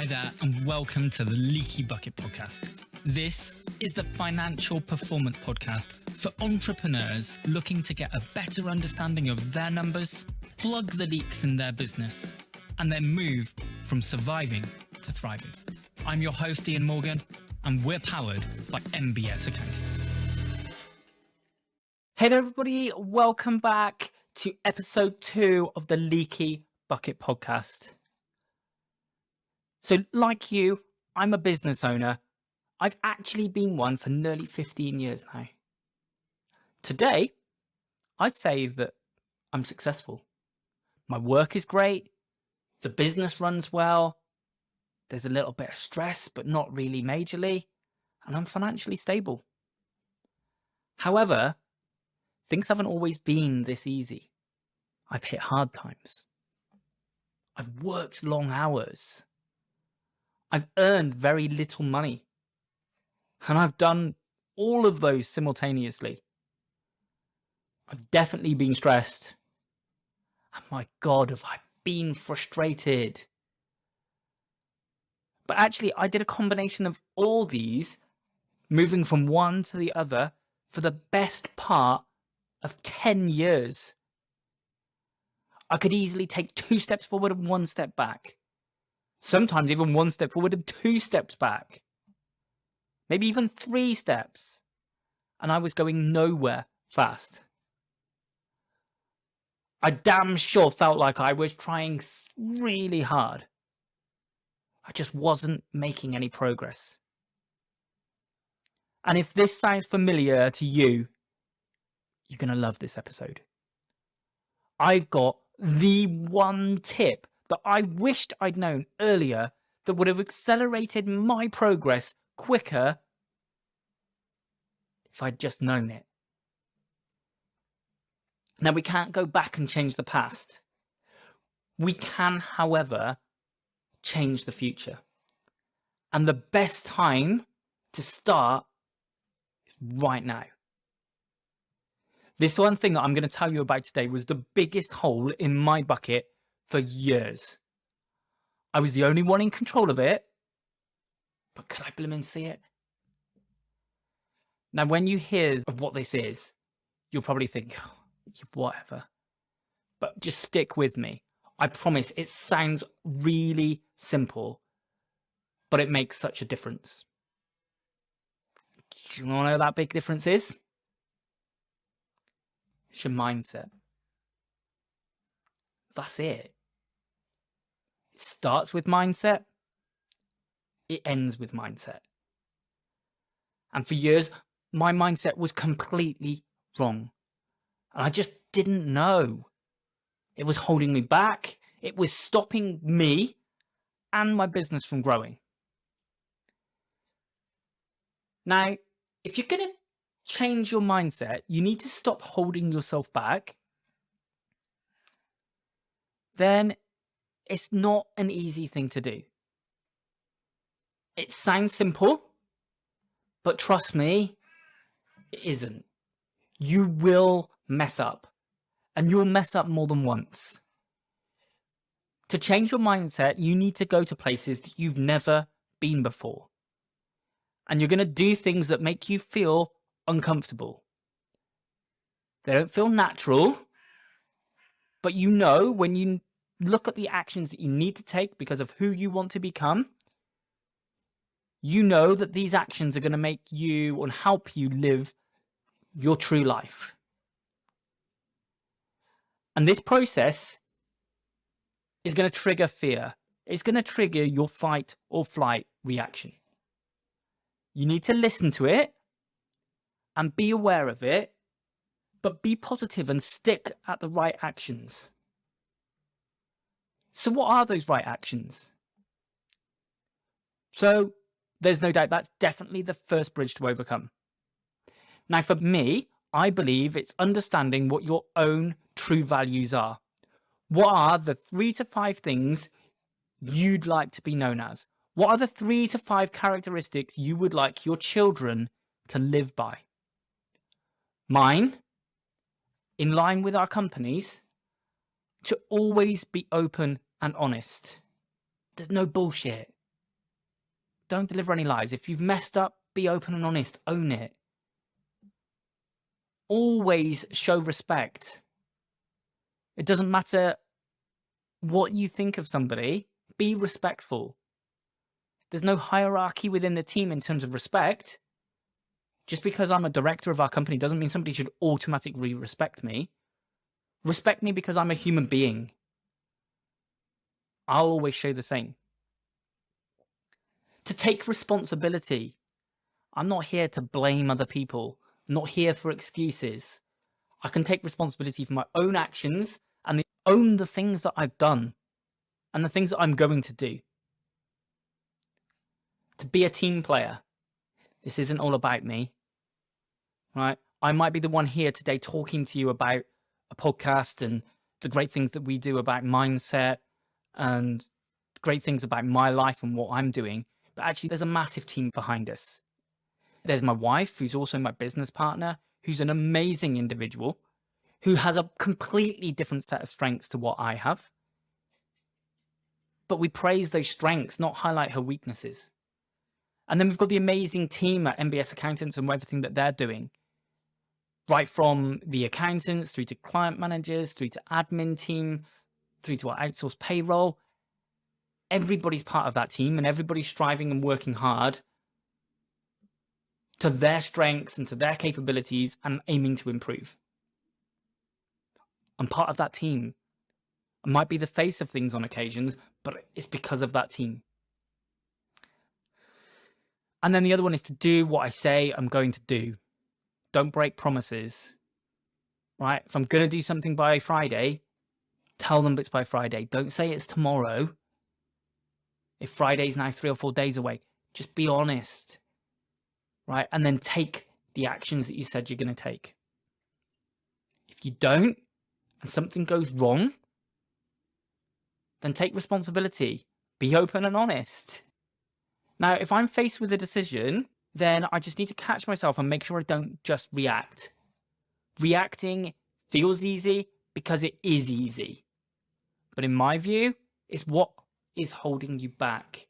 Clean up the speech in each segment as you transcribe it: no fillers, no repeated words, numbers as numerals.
Hi there, and welcome to the Leaky Bucket podcast. This is the financial performance podcast for entrepreneurs looking to get a better understanding of their numbers, plug the leaks in their business, and then move from surviving to thriving. I'm your host, Ian Morgan, and we're powered by MBS Accountants. Hey there, everybody. Welcome back to episode 2 of the Leaky Bucket podcast. So like you, I'm a business owner. I've actually been one for nearly 15 years now. Today, I'd say that I'm successful. My work is great. The business runs well. There's a little bit of stress, but not really majorly. And I'm financially stable. However, things haven't always been this easy. I've hit hard times. I've worked long hours. I've earned very little money. And I've done all of those simultaneously. I've definitely been stressed. And my God, have I been frustrated. But actually, I did a combination of all these, moving from one to the other for the best part of 10 years. I could easily take 2 steps forward and 1 step back. Sometimes even 1 step forward and 2 steps back. Maybe even 3 steps. And I was going nowhere fast. I damn sure felt like I was trying really hard. I just wasn't making any progress. And if this sounds familiar to you, you're going to love this episode. I've got the one tip that I wished I'd known earlier that would have accelerated my progress quicker if I'd just known it. Now, we can't go back and change the past. We can, however, change the future. And the best time to start is right now. This one thing that I'm going to tell you about today was the biggest hole in my bucket for years. I was the only one in control of it, but could I blimmin' see it? Now, when you hear of what this is, you'll probably think, oh, whatever. But just stick with me. I promise it sounds really simple, but it makes such a difference. Do you want to know what that big difference is? It's your mindset. That's it. It starts with mindset. It ends with mindset. And for years, my mindset was completely wrong. And I just didn't know. It was holding me back. It was stopping me and my business from growing. Now, if you're going to change your mindset, you need to stop holding yourself back. Then it's not an easy thing to do. It sounds simple, but trust me, it isn't. You will mess up, and you'll mess up more than once. To change your mindset, you need to go to places that you've never been before. And you're going to do things that make you feel uncomfortable. They don't feel natural, but you know when you look at the actions that you need to take because of who you want to become, you know that these actions are going to make you and help you live your true life. And this process is going to trigger fear. It's going to trigger your fight or flight reaction. You need to listen to it and be aware of it, but be positive and stick at the right actions. So what are those right actions? So there's no doubt that's definitely the first bridge to overcome. Now, for me, I believe it's understanding what your own true values are. What are the 3 to 5 things you'd like to be known as? What are the 3 to 5 characteristics you would like your children to live by? Mine, in line with our companies, to always be open and honest. There's no bullshit. don't deliver any lies. If you've messed up, be open and honest, own it. Always show respect. It doesn't matter what you think of somebody, be respectful. There's no hierarchy within the team in terms of respect. Just because I'm a director of our company doesn't mean somebody should automatically respect me. Respect me because I'm a human being. I'll always show the same. To take responsibility. I'm not here to blame other people. I'm not here for excuses. I can take responsibility for my own actions and own the things that I've done and the things that I'm going to do. To be a team player. This isn't all about me, right? I might be the one here today talking to you about a podcast and the great things that we do about mindset and great things about my life and what I'm doing. But actually, there's a massive team behind us. There's my wife, who's also my business partner, who's an amazing individual, who has a completely different set of strengths to what I have. But we praise those strengths, not highlight her weaknesses. And then we've got the amazing team at MBS Accountants and everything that they're doing. Right from the accountants through to client managers, through to admin team, through to our outsourced payroll. Everybody's part of that team and everybody's striving and working hard to their strengths and to their capabilities and aiming to improve. I'm part of that team. I might be the face of things on occasions, but it's because of that team. And then the other one is to do what I say I'm going to do. Don't break promises, right? If I'm going to do something by Friday, tell them it's by Friday. Don't say it's tomorrow. If Friday's now 3 or 4 days away, just be honest, right? And then take the actions that you said you're going to take. If you don't, and something goes wrong, then take responsibility. Be open and honest. Now, if I'm faced with a decision, then I just need to catch myself and make sure I don't just react. Reacting feels easy because it is easy. But in my view, it's what is holding you back.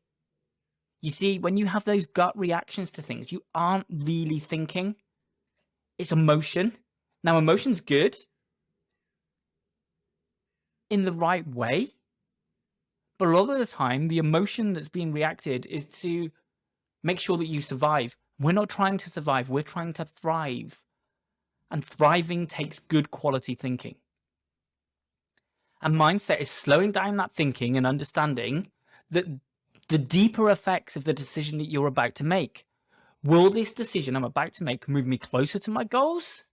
You see, when you have those gut reactions to things, you aren't really thinking. It's emotion. Now, emotion's good in the right way. But a lot of the time, the emotion that's being reacted is to make sure that you survive. We're not trying to survive. We're trying to thrive. And thriving takes good quality thinking. And mindset is slowing down that thinking and understanding that the deeper effects of the decision that you're about to make. Will this decision I'm about to make move me closer to my goals?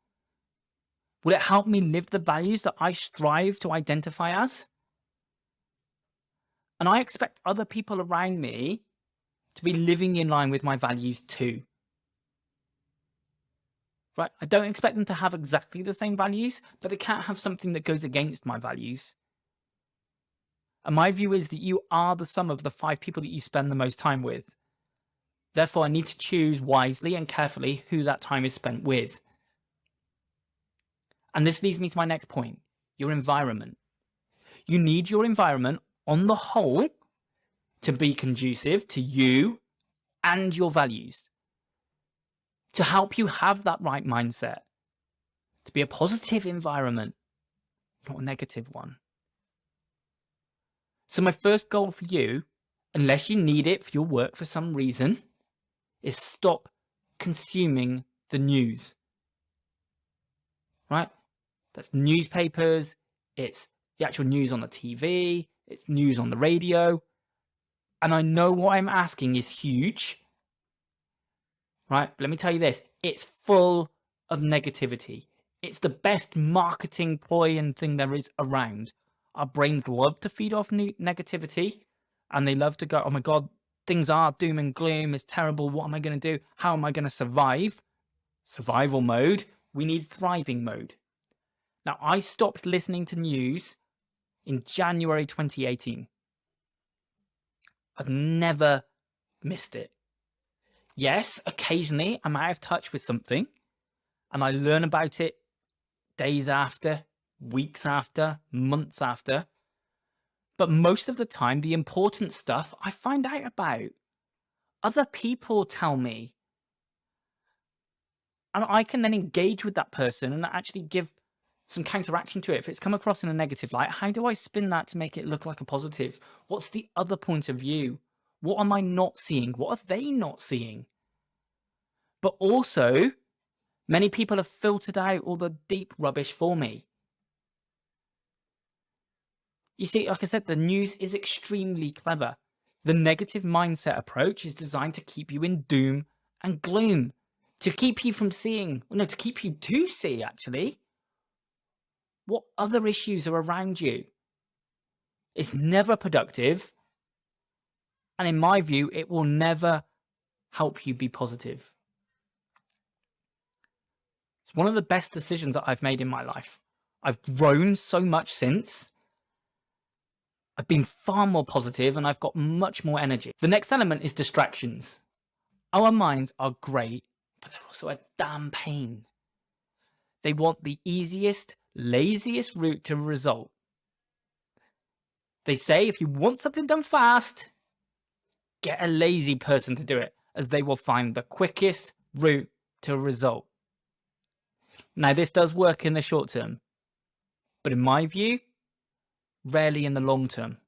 Will it help me live the values that I strive to identify as? And I expect other people around me to be living in line with my values too. Right? I don't expect them to have exactly the same values, but they can't have something that goes against my values. And my view is that you are the sum of the 5 people that you spend the most time with. Therefore, I need to choose wisely and carefully who that time is spent with. And this leads me to my next point, your environment. You need your environment on the whole to be conducive to you and your values, to help you have that right mindset, to be a positive environment, not a negative one. So my first goal for you, unless you need it for your work for some reason, is stop consuming the news. Right? That's newspapers, it's the actual news on the TV, it's news on the radio. And I know what I'm asking is huge. Right? But let me tell you this, it's full of negativity. It's the best marketing ploy and thing there is around. Our brains love to feed off negativity, and they love to go, oh my God, things are doom and gloom, it's terrible, what am I going to do? How am I going to survive? Survival mode. We need thriving mode. Now, I stopped listening to news in January 2018. I've never missed it. Yes, occasionally I'm out of touch with something, and I learn about it days after, weeks after, months after. But most of the time, the important stuff I find out about. Other people tell me, and I can then engage with that person and actually give some counteraction to it. If it's come across in a negative light, how do I spin that to make it look like a positive? What's the other point of view? What am I not seeing? What are they not seeing? But also, many people have filtered out all the deep rubbish for me. You see, like I said, the news is extremely clever. The negative mindset approach is designed to keep you in doom and gloom, to keep you from seeing, no, to keep you to see, actually, what other issues are around you. It's never productive. And in my view, it will never help you be positive. It's one of the best decisions that I've made in my life. I've grown so much since. I've been far more positive and I've got much more energy. The next element is distractions. Our minds are great, but they're also a damn pain. They want the easiest, laziest route to a result. They say if you want something done fast, get a lazy person to do it, as they will find the quickest route to a result. Now, this does work in the short term, but in my view, rarely in the long term.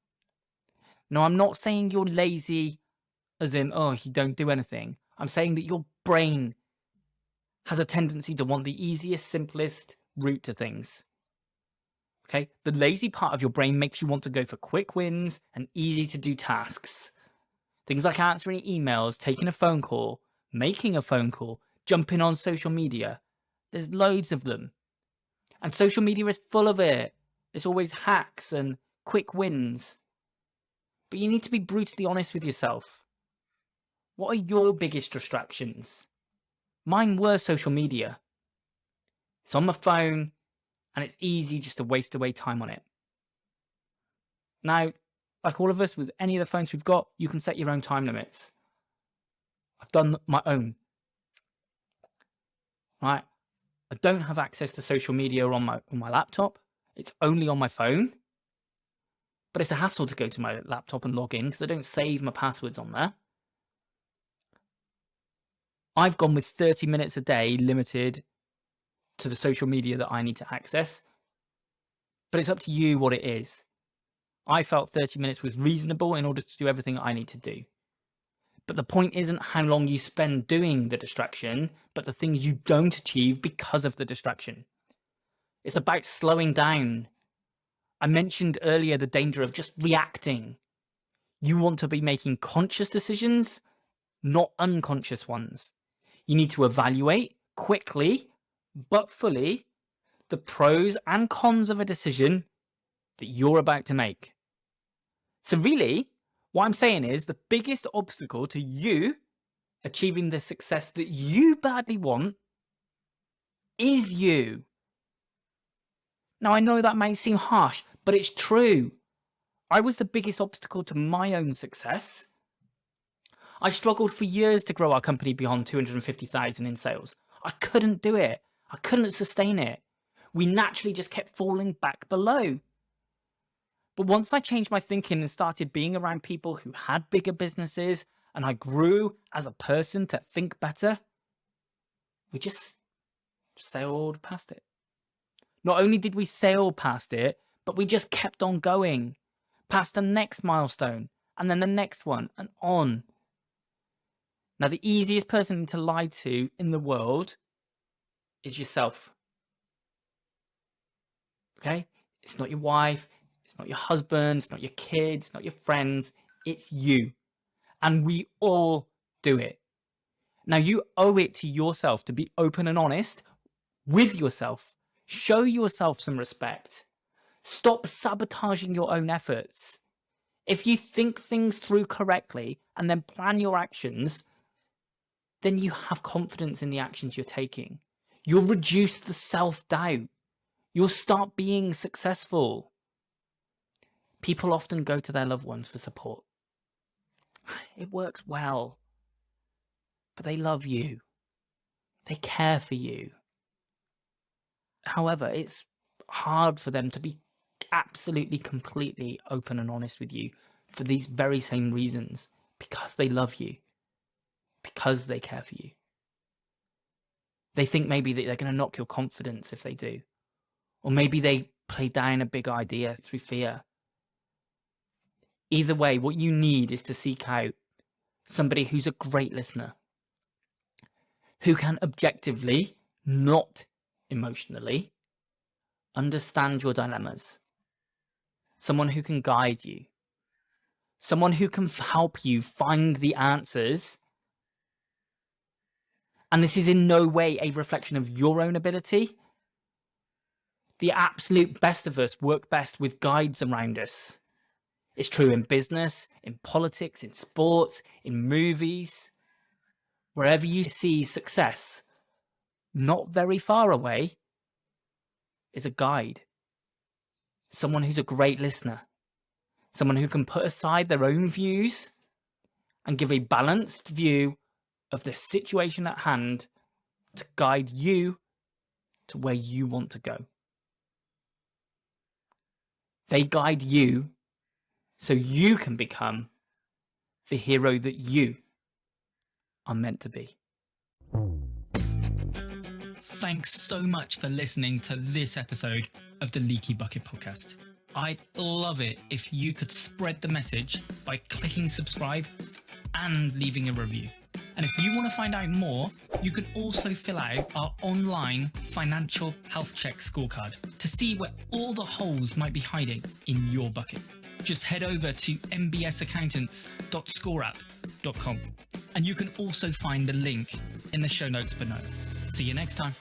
Now, I'm not saying you're lazy as in, oh, you don't do anything. I'm saying that your brain has a tendency to want the easiest, simplest route to things. Okay? The lazy part of your brain makes you want to go for quick wins and easy to do tasks. Things like answering emails, taking a phone call, making a phone call, jumping on social media. There's loads of them. And social media is full of it. There's always hacks and quick wins. But you need to be brutally honest with yourself. What are your biggest distractions? Mine were social media. It's on my phone and it's easy just to waste away time on it. Now, like all of us, with any of the phones we've got, you can set your own time limits. I've done my own. Right? I don't have access to social media on my laptop. It's only on my phone. But it's a hassle to go to my laptop and log in because I don't save my passwords on there. I've gone with 30 minutes a day limited to the social media that I need to access. But it's up to you what it is. I felt 30 minutes was reasonable in order to do everything I need to do. But the point isn't how long you spend doing the distraction, but the things you don't achieve because of the distraction. It's about slowing down. I mentioned earlier the danger of just reacting. You want to be making conscious decisions, not unconscious ones. You need to evaluate quickly, but fully, the pros and cons of a decision that you're about to make. So really, what I'm saying is the biggest obstacle to you achieving the success that you badly want is you. Now, I know that may seem harsh, but it's true. I was the biggest obstacle to my own success. I struggled for years to grow our company beyond 250,000 in sales. I couldn't do it. I couldn't sustain it. We naturally just kept falling back below. But once I changed my thinking and started being around people who had bigger businesses, and I grew as a person to think better, we just sailed past it. Not only did we sail past it, but we just kept on going, past the next milestone, and then the next one, and on. Now, the easiest person to lie to in the world is yourself. Okay? It's not your wife, it's not your husband, it's not your kids, it's not your friends, it's you. And we all do it. Now, you owe it to yourself to be open and honest with yourself. Show yourself some respect. Stop sabotaging your own efforts. If you think things through correctly and then plan your actions, then you have confidence in the actions you're taking. You'll reduce the self-doubt. You'll start being successful. People often go to their loved ones for support. It works well. But they love you. They care for you. However, it's hard for them to be absolutely, completely open and honest with you for these very same reasons, because they love you. because they care for you. They think maybe that they're going to knock your confidence if they do. Or maybe they play down a big idea through fear. Either way, what you need is to seek out somebody who's a great listener, who can objectively, not emotionally, understand your dilemmas. Someone who can guide you. Someone who can help you find the answers. And this is in no way a reflection of your own ability. The absolute best of us work best with guides around us. It's true in business, in politics, in sports, in movies. Wherever you see success, not very far away, is a guide. Someone who's a great listener. Someone who can put aside their own views and give a balanced view of the situation at hand to guide you to where you want to go. They guide you so you can become the hero that you are meant to be. Thanks so much for listening to this episode of the Leaky Bucket Podcast. I'd love it if you could spread the message by clicking subscribe and leaving a review. And if you want to find out more, you can also fill out our online financial health check scorecard to see where all the holes might be hiding in your bucket. Just head over to mbsaccountants.scoreup.com and you can also find the link in the show notes below. See you next time.